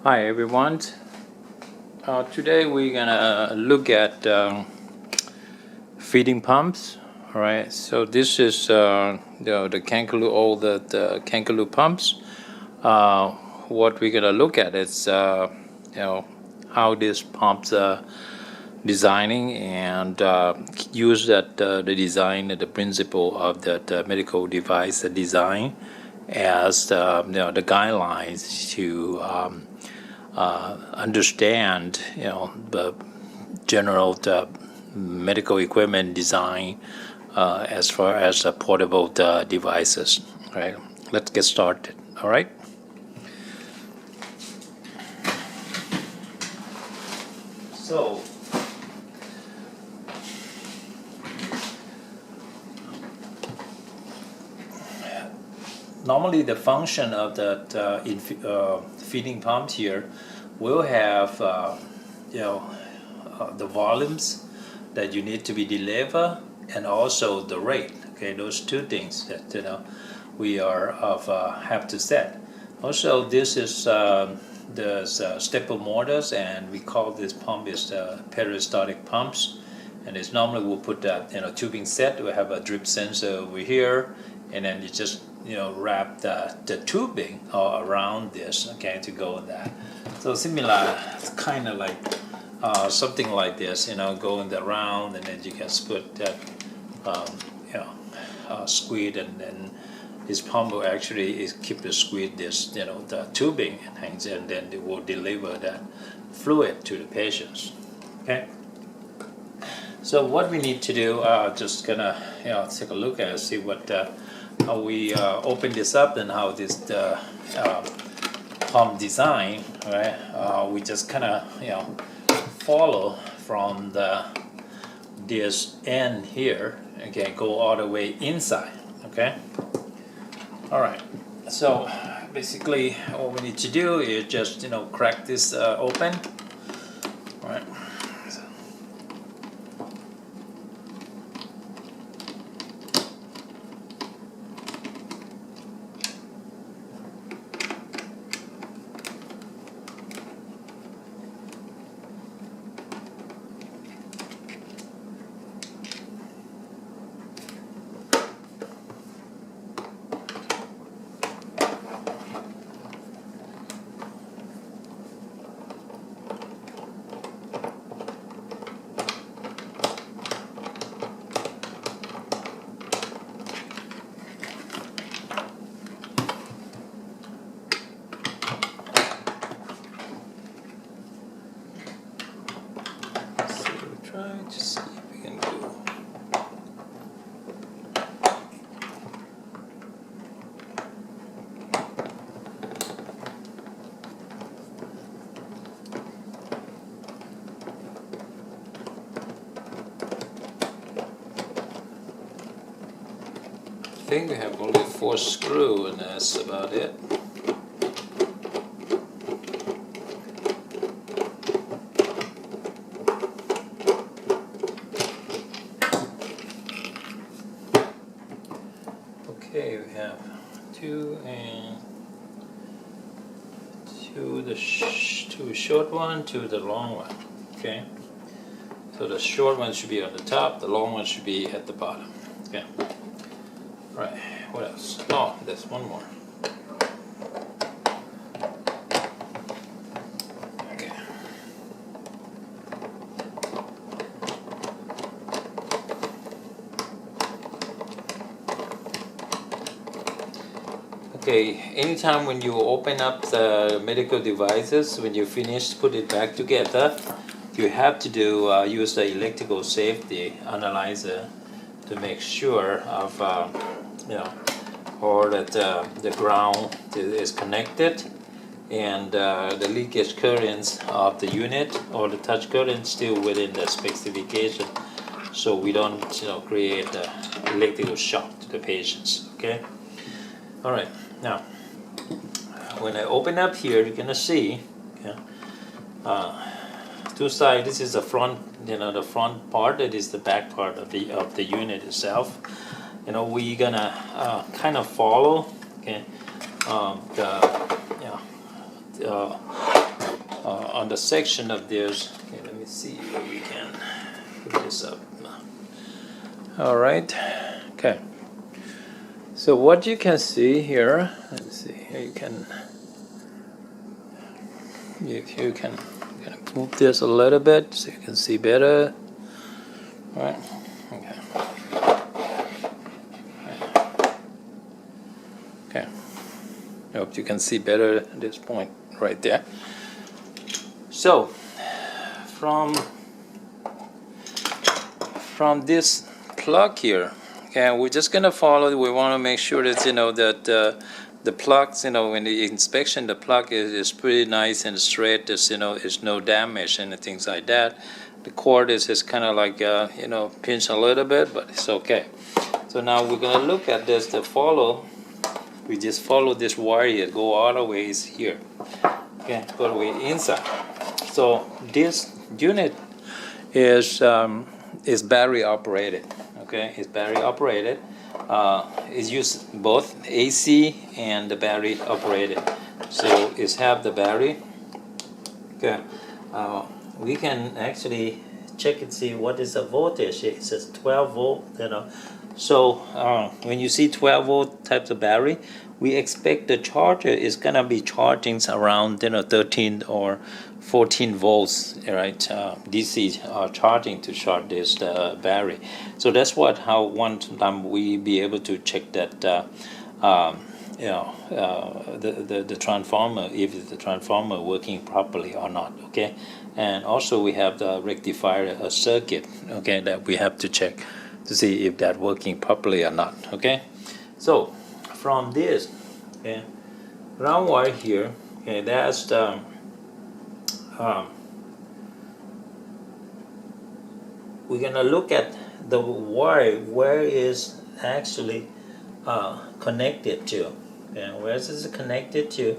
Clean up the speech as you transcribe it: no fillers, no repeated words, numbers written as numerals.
Hi everyone. Today we're gonna look at feeding pumps. All right. So this is the Kangaloo, all the Kangaloo pumps. What we're gonna look at is how these pumps are designing and use the design, the principle of that medical device design as the guidelines to understand the general medical equipment design as far as portable devices. Right. Let's get started. All right. So normally the function of that feeding pump here will have the volumes that you need to be delivered and also the rate. Okay, those two things that we are have to set. Also, this is the stepper motors, and we call this pump is peristaltic pumps. And it's normally we'll put that tubing set. We have a drip sensor over here, and then you just wrap the tubing around this, okay, to go with that. So similar, it's kind of like something like this, going around, and then you can put that squid, and then this pump will actually keep the squid this the tubing and hangs, and then it will deliver that fluid to the patients. Okay. So what we need to do, just gonna take a look at see what how we open this up and how this pump design. Right, we just kind of follow from this end here. Okay, go all the way inside. Okay. All right. So basically, all we need to do is just crack this open. All right. Try to see if we can do. I think we have only 4 screws, and that's about it. Okay, we have 2 and 2, the 2 short one, 2 the long one. Okay, so the short one should be on the top, the long one should be at the bottom. Okay. All right. What else? Oh, there's one more. Okay. Okay, anytime when you open up the medical devices, when you finish, put it back together, you have to do use the electrical safety analyzer to make sure of or that the ground is connected, and the leakage currents of the unit or the touch current still within the specification, so we don't create electrical shock to the patients. Okay. All right. Now, when I open up here, you're gonna see, okay, 2 sides. This is the front, the front part. That is the back part of the unit itself. We're gonna kind of follow, okay, on the section of this. Okay, let me see where we can put this up. All right. Okay. So what you can see here, let's see. Here you can move this a little bit so you can see better. All right. Okay. Okay. I hope you can see better at this point right there. So from this plug here, okay, we're just gonna follow. We want to make sure that that the plugs, when the inspection, the plug is pretty nice and straight. There's there's no damage and things like that. The cord is kind of like pinched a little bit, but it's okay. So now we're gonna look at this to follow. We just follow this wire here, go all the way here. Okay, go the way inside. So this unit is battery operated. Okay, it's battery operated. It's used both AC and the battery operated. So it's have the battery. Okay, we can actually check and see what is the voltage. It says 12 volt. So when you see 12 volt types of battery, we expect the charger is gonna be charging around 13 or 14 volts, right? DC charging to charge this battery. So that's how one time we be able to check that the transformer, if the transformer working properly or not. Okay, and also we have the rectifier circuit. Okay, that we have to check to see if that working properly or not. Okay, so from this, okay, ground wire here. Okay, that's the we're gonna look at the wire where is actually connected to. Okay, where is it connected to?